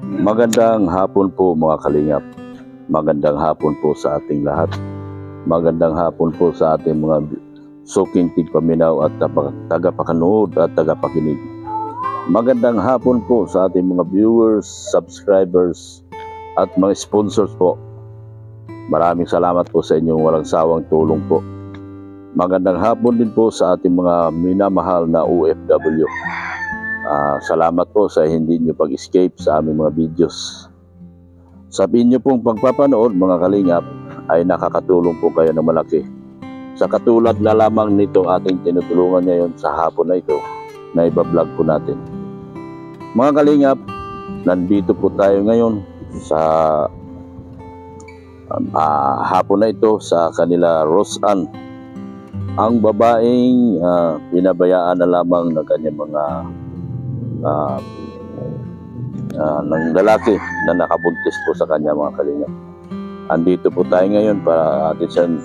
Magandang hapon po mga kalingap. Magandang hapon po sa ating lahat. Magandang hapon po sa ating mga suking tigpaminaw at tagapakanood at tagapakinig. Magandang hapon po sa ating mga viewers, subscribers at mga sponsors po. Maraming salamat po sa inyong walang sawang tulong po. Magandang hapon din po sa ating mga minamahal na OFW. Salamat po sa hindi nyo pag-escape sa aming mga videos. Sa inyo pong pagpapanood mga kalingap ay nakakatulong po kayo ng malaki. Sa katulad na lamang nito ating tinutulungan ngayon sa hapon na ito na ibablog po natin. Mga kalingap, nandito po tayo ngayon sa hapon na ito sa kanila Roseanne, ang babaeng pinabayaan na lamang ng kanyang mga ng lalaki na nakabuntis po sa kanya mga kalingap. Andito po tayo ngayon para atin siyang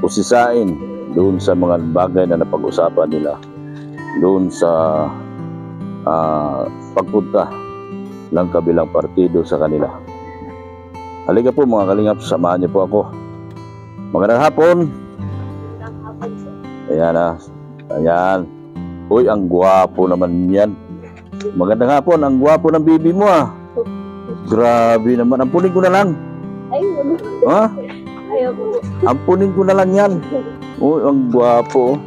usisain doon sa mga bagay na napag-usapan nila doon sa pagpunta ng kabilang partido sa kanila. Halika po mga kalingap, samahan niyo po ako. Magandang hapon. Ayan ayan. Uy, ang gwapo naman yan. Magandang hapon, ang gwapo ng bibi mo Grabe naman, ampunin ko na lang. Ay, ha? Ayoko. Ampunin ko na lang yan. Uy, ang gwapo.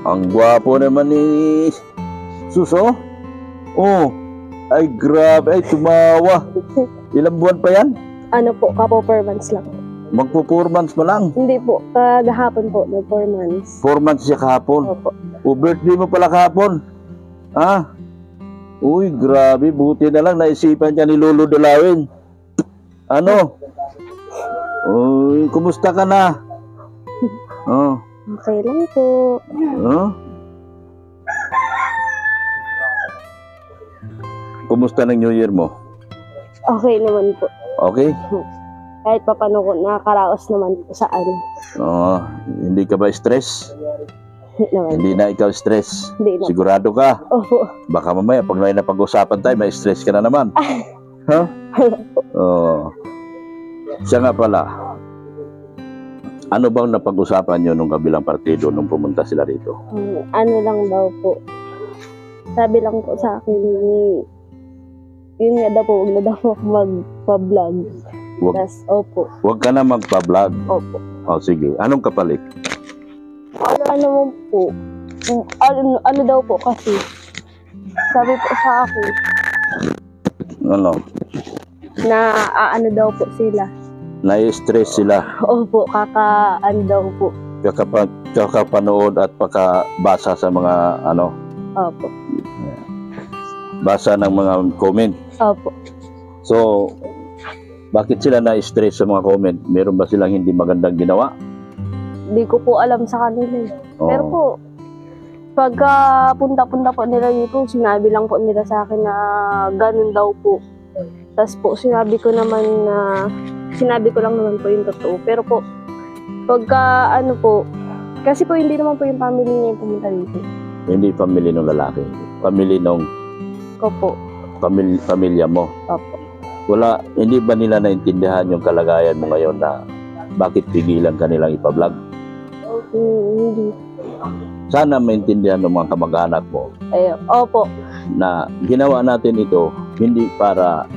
Ang gwapo naman ni Suso. Oh, ay grabe, ay tumawa. Ilang buwan pa yan? Ano po, kapo-4 months lang. Magpo 4 months pa lang. Hindi po, kagahapon po, no, 4 months. 4 months siya kahapon. Opo. O birthday mo pala kahapon. Ha? Uy, grabe, buti na lang naisipan niya ni Lolo dalawin. Ano? Uy, kumusta ka na? Oh. Okay lang po. Oh? Kumusta ng New Year mo? Okay naman po. Okay? Kahit pa paano ko, nakakaraos naman po sa ano. Oh, hindi ka ba stress? Naman. Hindi na ikaw stress. Hindi na. Sigurado ka? Opo. Baka mamaya pag may napag-usapan tayo, may stress ka na naman. Ha? Oh. Siya nga pala. Ano bang napag-usapan nyo nung kabilang partido nung pumunta sila rito? Ano lang daw po. Sabi lang po sa akin, yun nga daw po, huwag na daw po magpa-vlog. Opo. Huwag ka na magpa-vlog. Opo. O sige, anong kapalit? Ano po, ano daw po kasi, sabi po sa akin, Ano? na ano daw po sila. Na-stress sila. Opo, ano daw po. Kakapanood at pakabasa sa mga ano, Opo. basa ng mga comment. Opo. So, bakit sila na-stress sa mga comment? Meron ba silang hindi magandang ginawa? Hindi ko po alam sa kanila eh. Oo. Pero po, pagka punta-punta po nila dito, sinabi lang po nila sa akin na ganun daw po. Tapos po, sinabi ko lang naman po yung totoo. Pero po, pagka ano po, kasi po hindi naman po yung family niya yung pumunta dito. Hindi family ng lalaki. Family ng Ko po. pamilya mo. Opo. Wala, hindi ba nila naintindihan yung kalagayan mo ngayon na bakit pigilan kanilang ipa-vlog? Hindi. Sana maintindihan ng mga kamag-anak mo Opo. na ginawa natin ito hindi para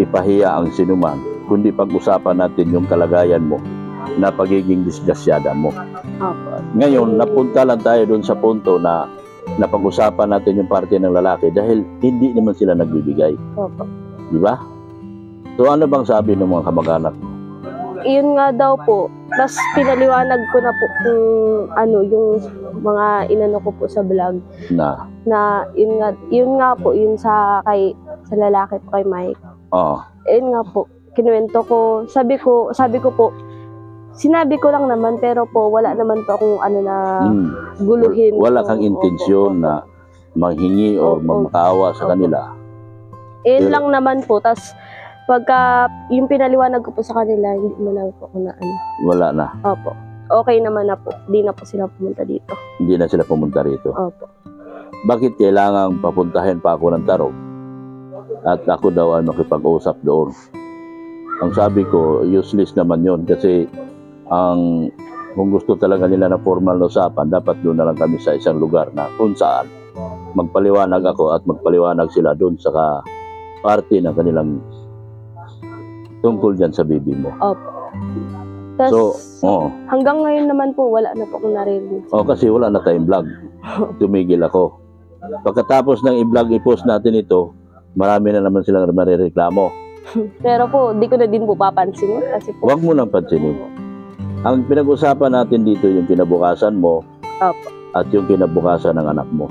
ipahiya ang sinuman, kundi pag-usapan natin yung kalagayan mo na pagiging disgrasyada mo. Opo. Ngayon, napunta lang tayo doon sa punto na napag-usapan natin yung parte ng lalaki dahil hindi naman sila nagbibigay. Opo. Di ba? So ano bang sabi ng mga kamag-anak mo? Yun nga daw po. Tapos pinaliwanag ko na po kung ano, yung mga inano ko po sa vlog. Na? Yun nga po, yun sa lalaki po kay Mike. Oo. Yun nga po, kinuwento ko. Sabi ko po, sinabi ko lang naman, pero po wala naman po akong ano na guluhin. Wala kang intensyon na manghingi o magmakaawa sa kanila. Yun lang naman po. Tapos pagka yung pinaliwanag ko po sa kanila, hindi mo lang po ako na ano. Wala na. Opo. Okay naman na po. Hindi na po sila pumunta dito. Hindi na sila pumunta rito. Opo. Bakit kailangang papuntahin pa ako ng Tarog? at ako daw ay makipag-usap doon. Ang sabi ko, useless naman yon kasi kung gusto talaga nila na formal na usapan, dapat doon na lang kami sa isang lugar na kung saan magpaliwanag ako at magpaliwanag sila doon sa party ng kanilang tungkol dyan sa bibi mo. Opo. Tas, oo. hanggang ngayon naman po, wala na po akong narinig. Kasi wala na tayong vlog. Tumigil ako. Pagkatapos ng i-vlog, i-post natin ito, marami na naman silang marireklamo. Pero po, di ko na din po papansinin kasi po. Huwag mo nang pansinin. Ang pinag-usapan natin dito yung kinabukasan mo Opo. at yung kinabukasan ng anak mo.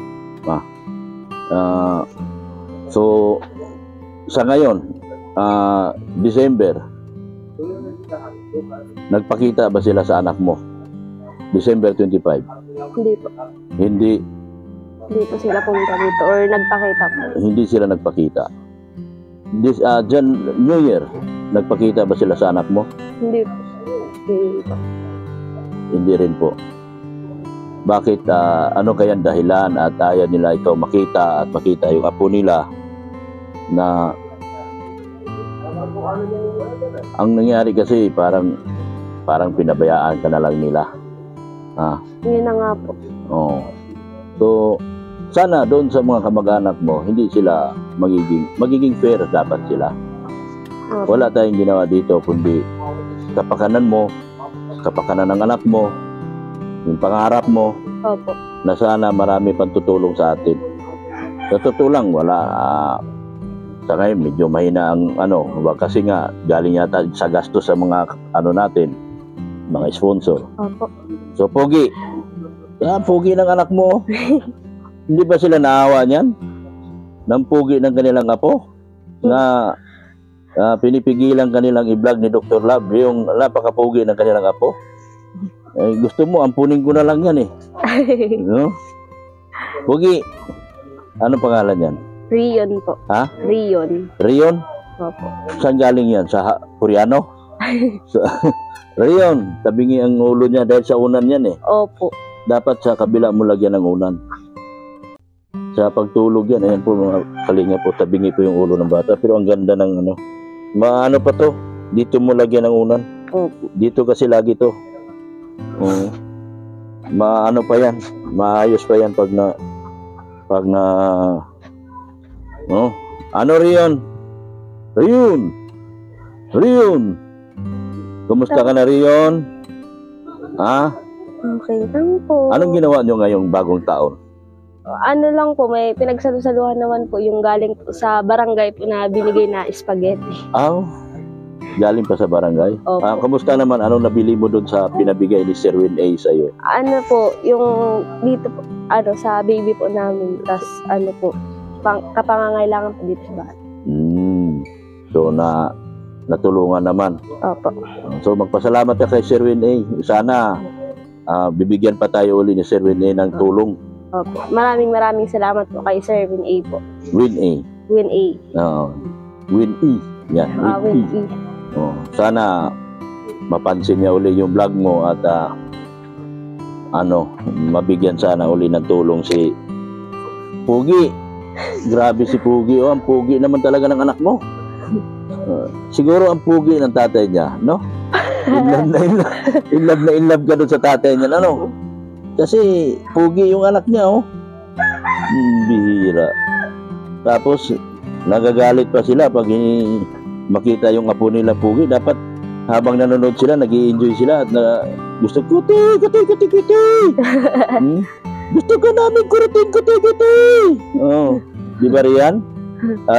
So, sa ngayon, December, nagpakita ba sila sa anak mo? December 25. Hindi po. Hindi Sila pumunta dito or nagpakita po. Hindi sila nagpakita. Dyan, New Year, nagpakita ba sila sa anak mo? Hindi po. Hindi po. Hindi rin po. Bakit, ano kaya ang dahilan at ayaw nila ikaw makita at makita yung apo nila na ang nangyari kasi parang pinabayaan ka na lang nila. Yun na nga po. Oh. So, sana doon sa mga kamag-anak mo, hindi sila magiging fair dapat sila. Opo. Wala tayong ginawa dito kundi kapakanan mo, kapakanan ng anak mo, yung pangarap mo, Opo. na sana marami pang tutulong sa atin. Sa totoo lang, wala. Sa ngayon, medyo mahina ang kasi nga, galing yata sa gastos sa mga natin, mga sponsor. Opo. So, Pogi, Pogi ng anak mo, hindi ba sila naawa niyan? Ng Pogi ng kanilang apo? Na pinipigilan kanilang i-vlog ni Dr. Love, yung napaka-Pogi ng kanilang apo? Gusto mo, ampunin ko na lang yan eh. No? Pogi, ano pangalan yan? Rion po. Ha? Rion. Rion? Opo. Saan galing yan? Sa Koreano? Rion, tabingi ang ulo niya dahil sa unan yan eh. Opo. Dapat sa kabila mo lagyan ng unan. Sa pagtulog yan, ayan po mga kalinga po, tabingi po yung ulo ng bata. Pero ang ganda ng maano pa to, dito mo lagyan ng unan. Opo. Dito kasi lagi to. Maano pa yan, maayos pa yan pag na ano Rion? Rion! Kumusta ka na Rion? Okay lang po. Anong ginawa nyo ngayong bagong taon? Ano lang po, may pinagsalusaluhan naman po yung galing po sa barangay po na binigay na spaghetti. Galing pa sa barangay? Opo. Kamusta naman? Anong nabili mo doon sa pinabigay ni Sir Win A sa'yo? Ano po, yung dito po, sa baby po namin. Tas po, kapangangailangan po dito sa bahay. So, natulungan naman. Opo. So, magpasalamat ka kay Sir Win A. Sana, bibigyan pa tayo uli ni Sir Win A ng tulong. Opo. Maraming salamat po kay Sir Win A po. Win A. Win A. Win E. Yan, Win E. Sana mapansin niya uli yung vlog mo at mabigyan sana uli ng tulong si Pugi. Grabe si Pugi. Ang Pugi naman talaga ng anak mo. Siguro ang Pugi ng tatay niya, no? In love ka doon sa tatay niya, ano? Kasi Pugi yung anak niya, bihira. Tapos nagagalit pa sila pag makita yung apo nila Pugi. Dapat habang nanonood sila, nag-i-enjoy sila at gusto kuti. Gusto ka namin kuritin, kuti. Di ba Rian?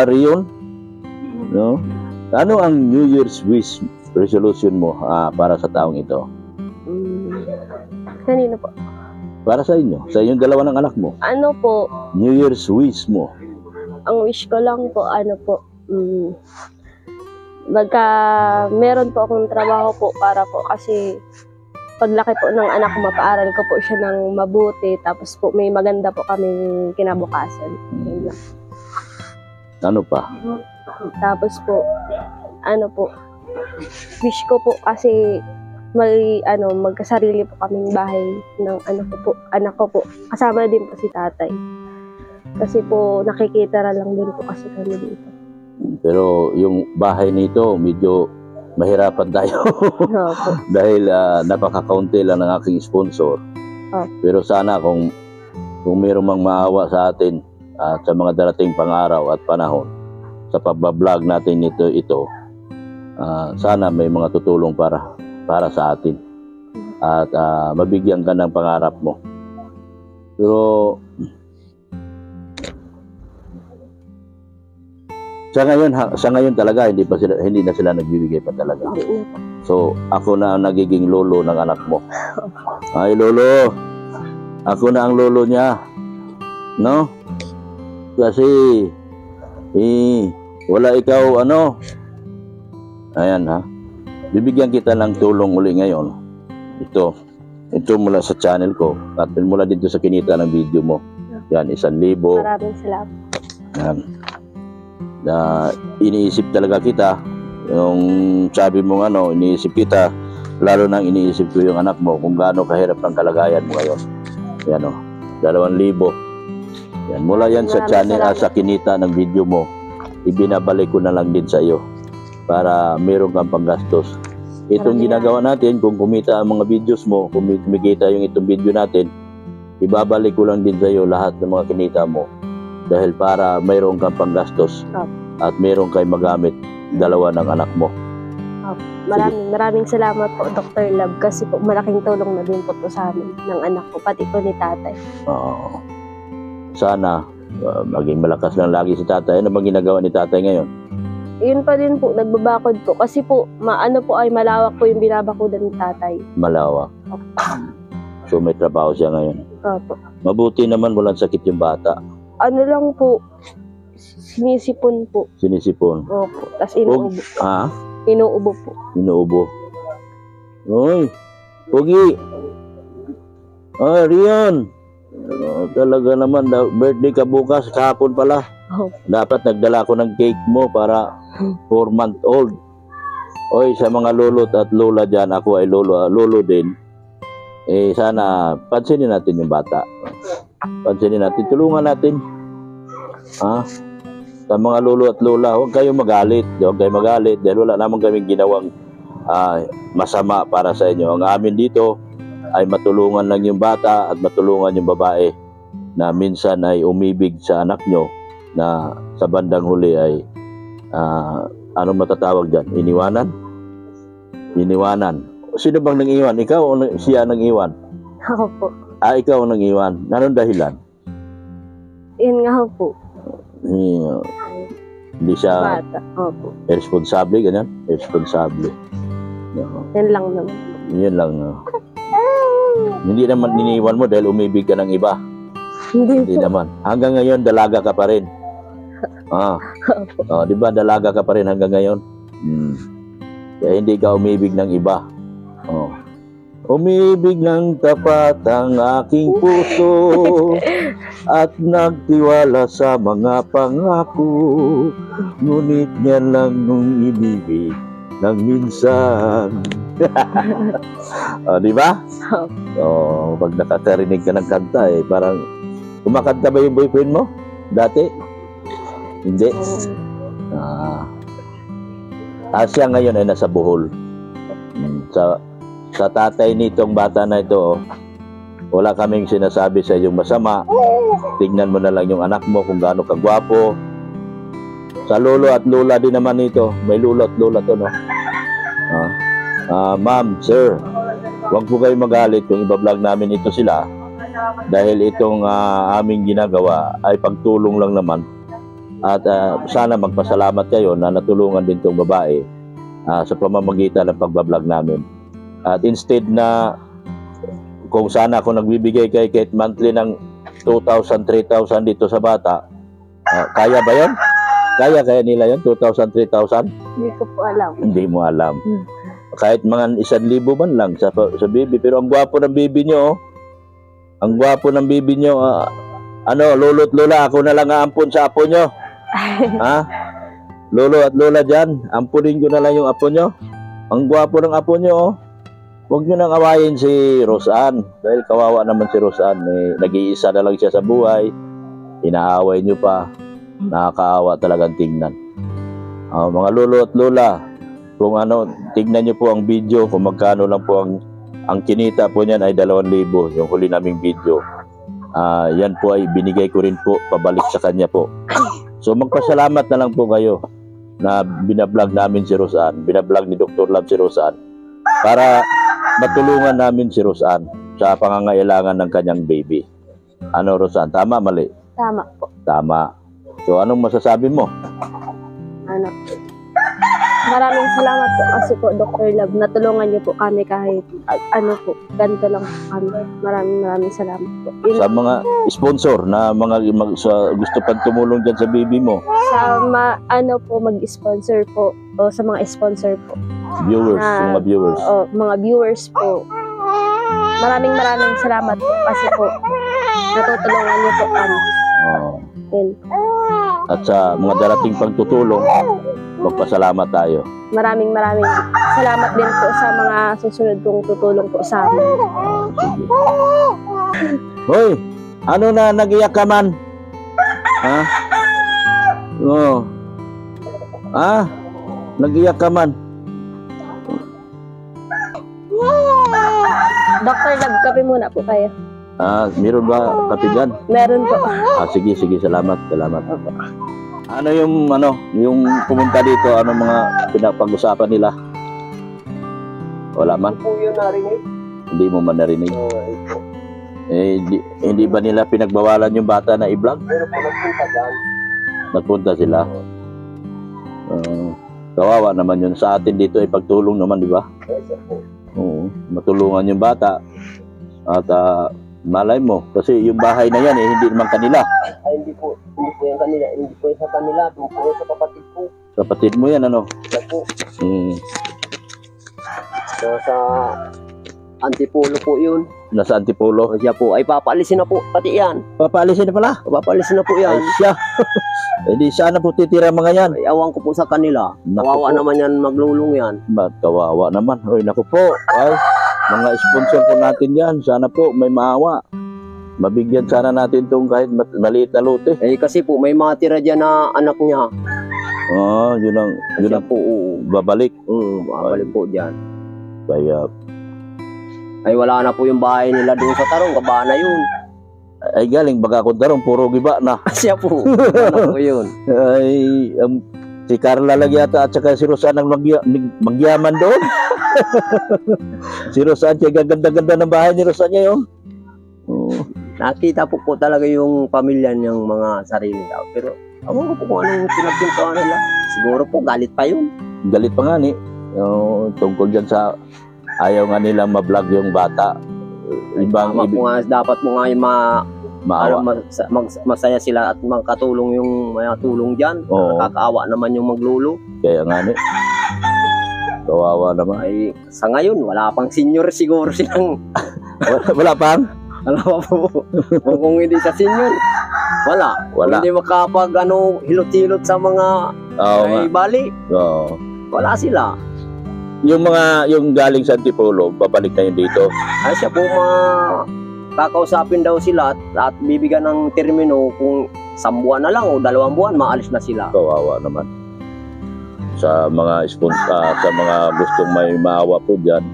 Rion? No? Ano ang New Year's wish resolution mo para sa taong ito? Kanino po? Para sa inyo, sa inyong dalawa ng anak mo. Ano po? New Year's wish mo. Ang wish ko lang po, meron po akong trabaho po para po kasi paglaki po ng anak ko, mapaaral ko po siya ng mabuti, tapos po may maganda po kaming kinabukasan. Yun lang. Ano pa? Tapos po, wish ko po kasi magkasarili po kaming bahay ng anak ko po. Kasama din po si tatay. Kasi po nakikita lang din po kasi kami dito. Pero yung bahay nito, medyo mahirapan tayo. Opo. Dahil napaka-kaunti lang ng aking sponsor. Pero sana kung mayroong mang maawa sa atin at sa mga darating pang-araw at panahon sa pagbablog natin ito, sana may mga tutulong para sa atin at mabigyan ka ng pangarap mo. Pero sa ngayon talaga hindi na sila nagbibigay pa talaga. Hindi na po. So ako na ang nagiging lolo ng anak mo. Ay lolo, ako na ang lolo niya. No? Kasi wala ikaw ayan ha. Bibigyan kita ng tulong uli ngayon. Ito mula sa channel ko at mula dito sa kinita ng video mo. Yan, 1,000. Maraming salamat. Yan. Na iniisip talaga kita, yung sabi mo iniisip kita, lalo nang iniisip ko yung anak mo kung gaano kahirap ang kalagayan mo ngayon. Yan 2,000. Yan, mula yan sa channel sa kinita ng video mo, ibinabalik ko na lang din sa iyo para meron kang panggastos. Itong ginagawa natin, kung kumita ang mga videos mo, kung kumikita yung itong video natin, ibabalik ko lang din sa iyo lahat ng mga kinita mo. Dahil para mayroon kang panggastos at mayroon kay magamit dalawa ng anak mo. Maraming salamat po, Dr. Love, kasi po malaking tulong na din po to sa amin ng anak ko, pati po ni tatay. Sana maging malakas lang lagi si tatay. Ano bang ginagawa ni tatay ngayon? Yun pa din po, nagbabakod po. Kasi po, ay malawak po yung binabakudan ni tatay. Malawak. So may trabaho siya ngayon. Opo. Mabuti naman walang sakit yung bata. Ano lang po, sinisipon po. Sinisipon. Opo. Tapos inuubo. Inuubo po. Inuubo. Uy, Pogi. Rian. Talaga naman, birthday ka bukas, kahapon pala. Dapat nagdala ko ng cake mo para 4-month-old. Oy, sa mga lolo't at lola dyan, ako ay lolo din. Sana pansinin natin yung bata. Pansinin natin, tulungan natin. Sa mga lolo at lola, huwag kayong magalit. Huwag kayong magalit dahil wala naman kaming ginawang masama para sa inyo. Ang amin dito ay matulungan lang yung bata at matulungan yung babae na minsan ay umibig sa anak nyo na sa bandang huli ay anong matatawag dyan? Iniwanan? Iniwanan. Sino bang nang-iwan? Ikaw o siya nang-iwan? Ako po. Ikaw ang nang-iwan. Anong dahilan? Yun nga po. Hindi siya Bata. Opo. responsable, ganyan? Responsable. Yan lang naman. Yun lang. Hindi naman iniwan mo dahil umibig ka ng iba. Hindi naman. Hanggang ngayon, dalaga ka pa rin. Di ba dalaga ka pa rin hanggang ngayon? Kaya hindi ka umibig ng iba. Umibig ng tapat ang aking puso at nagtiwala sa mga pangako, ngunit niya lang nung ibigay ng minsan. Di ba? Pag nakakarinig ka ng kanta parang kumakanta ba yung boyfriend mo dati? Hindi. Siya ngayon ay nasa Bohol. Sa tatay nitong bata na ito, wala kaming sinasabi sa iyong masama. Tingnan mo na lang yung anak mo kung gaano kagwapo. Sa lolo at lola din naman ito. May lolo at lola to, no? Ma'am, sir, huwag po kayo magalit kung iba-vlog namin ito sila. Dahil itong aming ginagawa ay pagtulong lang naman. At sana magpasalamat kayo na natulungan din itong babae sa pamamagitan ng pagbablog namin. At instead na kung sana ako nagbibigay kahit monthly ng 2,000, 3,000 dito sa bata, kaya ba yan? Kaya nila yan? 2,000, 3,000? Hindi ko po alam. Hindi mo alam. Kahit mga 1,000 man lang sa baby. Pero ang gwapo ng baby nyo, ang gwapo ng baby nyo, lolo at lola, ako na lang aampon sa apo nyo. Lolo at lola dyan, ampunin ko na lang yung apo nyo. Ang gwapo ng apo nyo, huwag nyo nang awayin si Roseanne. Dahil kawawa naman si Roseanne. Nag-iisa na lang siya sa buhay. Inaaway nyo pa. Nakakaawa talagang tingnan. Mga lolo at lola, kung ano, tignan niyo po ang video kung magkano lang po ang kinita po niyan ay 2,000 yung huli naming video. Yan po ay binigay ko rin po pabalik sa kanya po. So magpasalamat na lang po kayo na binablog namin si Roseanne, binablog ni Dr. Love si Roseanne para matulungan namin si Roseanne sa pangangailangan ng kanyang baby. Ano Roseanne, tama mali? Tama po. Tama. So anong masasabi mo? Ano, maraming salamat po kasi po Dr. Love, natulungan niyo po kami kahit ano po, ganito lang po kami. Maraming salamat po. Sa mga sponsor na gusto pang tumulong dyan sa baby mo, Sa ano po, mag-sponsor po o sa mga sponsor po. viewers, Na- mga viewers. O mga viewers po. Maraming salamat po kasi po natutulungan niyo po kami. Oh. Yun. At sa mga darating pang tutulong, magpasalamat tayo. Maraming salamat din po sa mga susunod kong tutulong po sa amin. Sige. Hoy, ano na nagiyak ka man? Ha? Oh. Nagiyak ka man? Dr. Love, kape muna po kayo. Meron ba kape dyan? Meron po. Sige, salamat. Ano yung pumunta dito, ano mga pinapag-usapan nila? Wala man? Po yun narinig. Hindi mo man narinig? Hindi ba nila pinagbawalan yung bata na i-vlog? Pero po nagpunta dyan. Nagpunta sila? Kawawa naman yun. Sa atin dito ay pagtulong naman, di ba? Kasi po. Oo, matulungan yung bata. At malay mo, kasi yung bahay na yan hindi naman kanila. Ay hindi po yung kanila. Hindi po yung sa kanila. Doon po yung sa kapatid po. Kapatid mo yan, ano? Siya po. So, sa Antipolo po yun. Nasa Antipolo. Siya po ay papaalisin na po pati yan. Papaalisin na pala. Papaalisin na po Ay yan. siya. Hindi sana po titira mga yan. Ay awan ko po sa kanila. Naku Kawawa po. naman yan maglulong yan. Ba't kawawa naman? Hoy, naku po. Ay, mga sponsor po natin yan. Sana po may maawa. Mabigyan sana natin itong kahit maliit na lote. Eh kasi po may mga tira dyan na anak niya. Yun Siya ang po oo. babalik. Makabalik po dyan. Kaya, Ay wala na po yung bahay nila doon sa Tarong. Kabahan na yun. ay galing baga kung tarong, puro giba na. Siya po. Ano po yun. Ay, si Carla lang yata at saka si Roseanne ang magyaman doon. Si Roseanne, kaya ganda-ganda ng bahay ni Roseanne ngayon. Oo. Nakita po talaga yung pamilya niyang mga sarili tao. Pero ako ko po kung anong pinagpintuan nila. Siguro po galit pa yun. Galit pa nga ni. Tungkol dyan sa ayaw nga nilang ma-vlog yung bata. Ibang Tama po nga, dapat mo nga yung maawa. masaya sila at magkatulong yung mga tulong dyan. Oo. Nakakaawa naman yung maglulo. Kaya nga ni. Kawawa naman. Ay, sa ngayon, wala pang senior siguro silang. Wala pang? Alam mo po, kung hindi sa senior, wala. Wala. Hindi makapag hilot-hilot sa mga Oo nga. may bali. Oo. Wala sila. Yung galing sa Antipolo, babalik na yun dito. Ay siya po kakausapin daw sila at bibigyan ng termino kung 1 buwan na lang o 2 buwan, maalis na sila. Kawawa naman. Sa mga sa mga gustong may maawa po dyan,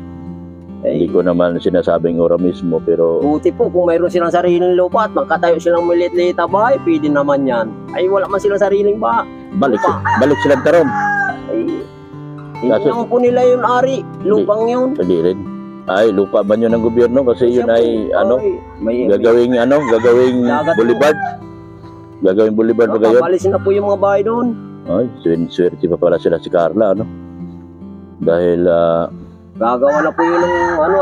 hindi ko naman sinasabing ora mismo, pero Buti po kung mayroon silang sariling lupa at magkatayo silang maliit-liit na bahay, pwede naman yan. Ay wala man silang sariling balik silang Tarong. Ay, hindi Kaso- naman po nila yun ari, lupang yun. Hindi rin. Ay, lupa ba yun ng gobyerno? Kasi yun ay, gagawing Dagat po. boulevard. Gagawing boulevard ba gayon? Papalisin na po yung mga bahay doon. Ay, swerte pa pala sila si Carla, ano? Dahil, Gagawa na po yun ng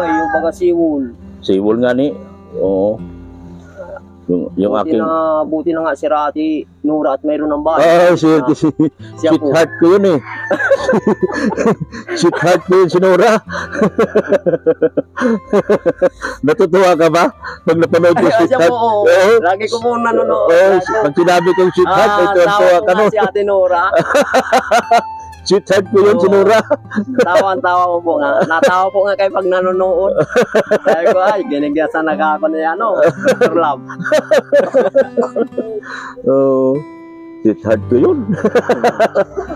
yung baga siwol. Sewol nga ni. Oo. Yung aking... Buti na nga si Rati Nura at mayroon ng bahay. Ay, swerte Siya po. sweetheart ko yun eh. Sweetheart ko yun, sinura. Natutuwa ka ba? Pag napanood ko Siya sweetheart. po, oo. Oo. Lagi ko po nanonood. Oo, pag sinabi kong sweetheart, ay tuwa ka tawa no. po nga si Ate Nora. Sweetheart ko yun, Oo. sinura. Tawa-tawa ko po nga. Natawa po nga kayo pag nanonood. Sabi ko, ay, ginigyasan na ako na yan, Dr. Love. Oo. Sweetheart ko yun.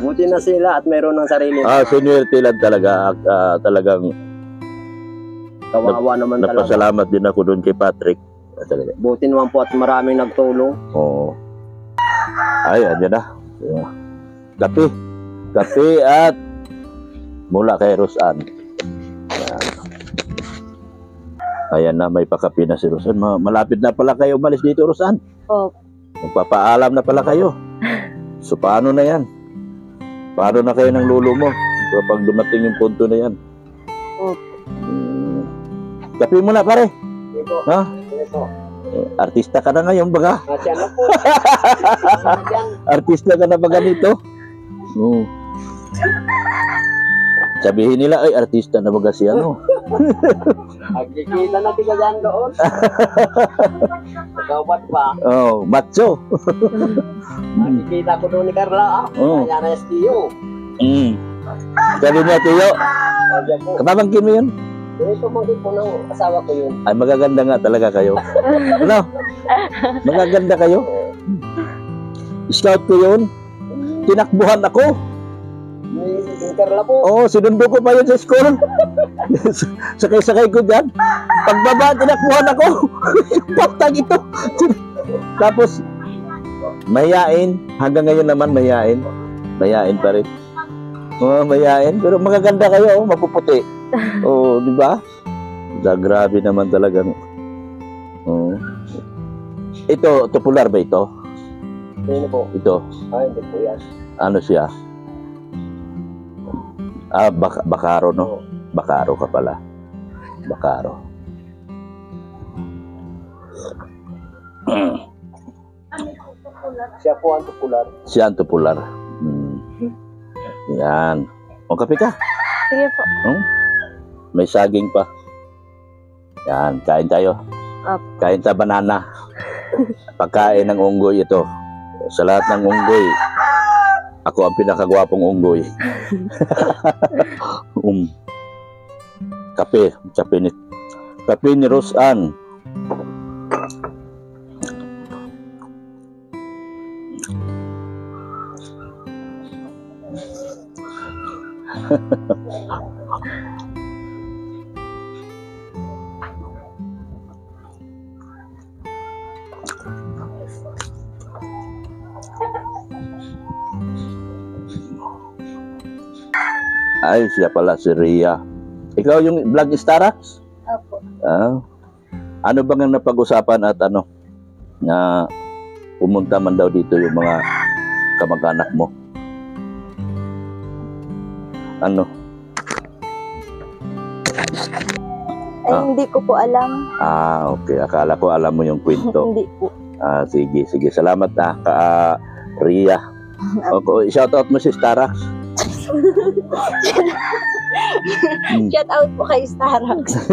Buti na sila at mayroon ng sarili. Sinuwerte lang talaga. Talagang Kawawa naman talaga. napasalamat din ako doon kay Patrick. Talaga. Buti naman po at maraming nagtulong. Oo. Ay, andyan na. Kape. Kape at mula kay Rosan. Ayan na, may pakape na si Rosan. Malapit na pala kayo umalis dito, Rosan. Opo. Magpapaalam na pala kayo. So, paano na yan? Paano na kayo ng lulo mo? Kapag dumating yung punto na yan. Opo. Kape mo na, pare. Ito. Ha? Ito. Artista ka na ngayon, baga. Asya na po. Artista ka na baga nito. Oo. Sabihin nila, ay, artista na baga si ano. Nagkikita na tiga dyan doon. Nagkawat pa. Oh, macho. Nakikita ko doon ni Carla. Oo. Kaya na STU. Sabi mo, Tiyo, Kaya po. kapamangkin mo yun? Ito mangkin po ng asawa ko yun. Ay, magaganda nga talaga kayo. Ano? Magaganda kayo. Scout ko yun. Tinakbuhan ako. Ni Carla po. Oo, sinundo ko pa yun sa school. Sakay-sakay ko dyan. Pagbaba, tinakbuhan ako. Patag ito. Tapos, mahiyain. Hanggang ngayon naman, mahiyain. Mahiyain pa rin. Oo, mahiyain. Pero magaganda kayo, mapuputi. Oo, di ba? Grabe naman talagang. Oo. Ito, popular ba ito? Sino po? Ito, Ay, hindi po yan. ano siya? Bakaro, no? Bakaro ka pala. Bakaro. Siya po ang popular. Siya ang popular. Yan. O, kape ka. Sige po. May saging pa. Yan, kain tayo. Up. Kain sa banana. Pagkain ng unggoy ito. Sa lahat ng unggoy, ako ang pinakagwapong unggoy. Kape. Kape ni Rosan. Ay, siya pala si Rhea. Ikaw yung vlog Starax? Opo. Ano bang ang napag-usapan at ano? Na pumunta man daw dito yung mga kamag-anak mo? Ano? Ay, hindi ko po alam. Okay. Akala ko alam mo yung kwento. Hindi po. Sige. Salamat Rhea. Okay, shoutout mo si Starax. Shout out po kay Starax.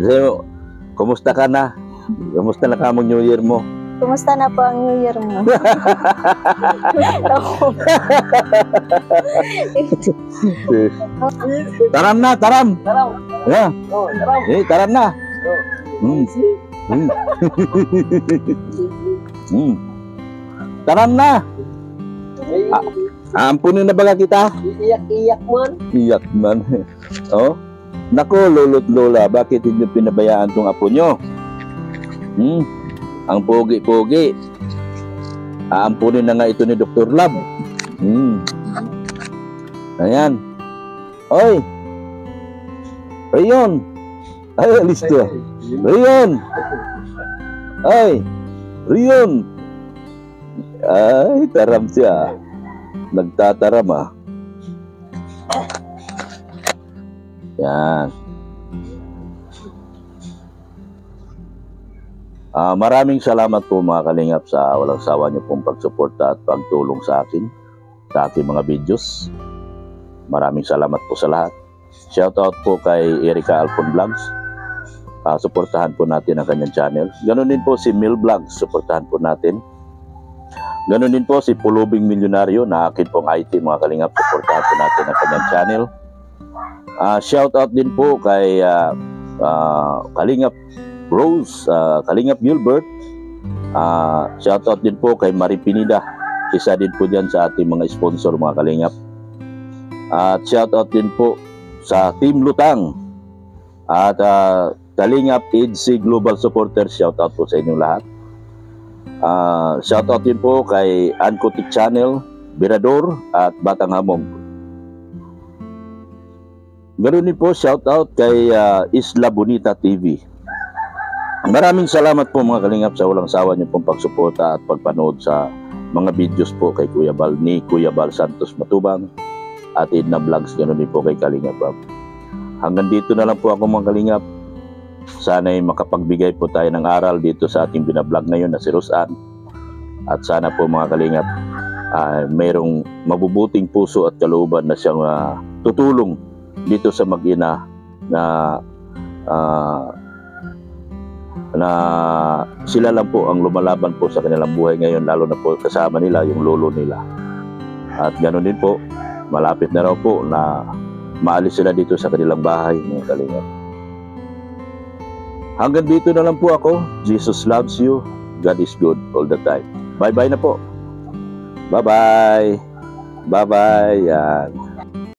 So, kumusta ka na? Kumusta na ka mo New Year mo? Kumusta na po ang New Year mo? Taram na, taram! Taraw. Yeah. Oh, taraw. Taram na! Taram na! Ampunin na baga kita? Iiyak-iyak man. Iyak man. Oh? Nako, lolo't lola, bakit hindi pinabayaan tong apo nyo? Ang pogi-pogi. Aampunin na nga ito ni Dr. Lab. Ayan. Oy! Rayon! Ay, alis to. Rayon! Ay! Rayon! Ay, taram siya. Nagtataram Yan. Maraming salamat po mga kalingap sa walang sawa niyo pong pagsuporta at pagtulong sa akin sa aking mga videos. Maraming salamat po sa lahat. Shoutout po kay Erica Alpon Vlogs. Suportahan po natin ang kanyang channel. Ganon din po si Mil Vlogs. Suportahan po natin. Ganon din po si Pulubing Milyonaryo na akin pong IT mga kalingap. Suportahan po natin ang kanyang channel. Shoutout din po kay Kalingap Rose, Kalingap Gilbert, Shoutout din po kay Marie Pinida. Isa din po dyan sa ating mga sponsor, mga kalingap. At shoutout din po sa Team Lutang. At Kalingap EDC Global Supporters, shoutout po sa inyong lahat. Shoutout din po kay Ancotic Channel, Birador at Batang Hamog. Ganoon din po shoutout kay Isla Bonita TV. Maraming salamat po mga kalingap sa walang sawa niyo pong pagsuporta at pagpanood sa mga videos po kay Kuya Bal, ni Kuya Bal Santos Matubang at Edna Vlogs, ganoon din po kay Kalingap Rob. Hanggang dito na lang po ako mga kalingap. Sana'y makapagbigay po tayo ng aral dito sa ating binablog ngayon na si Rosan. At sana po mga kalingap, mayroong mabubuting puso at kalooban na siyang tutulong dito sa mag-ina na sila lang po ang lumalaban po sa kanilang buhay ngayon, lalo na po kasama nila yung lolo nila. At ganoon din po, malapit na raw po na maalis sila dito sa kanilang bahay mga kalingap. Hanggang dito na lang po ako. Jesus loves you. God is good all the time. Bye-bye na po. Bye-bye. Bye-bye. Yan.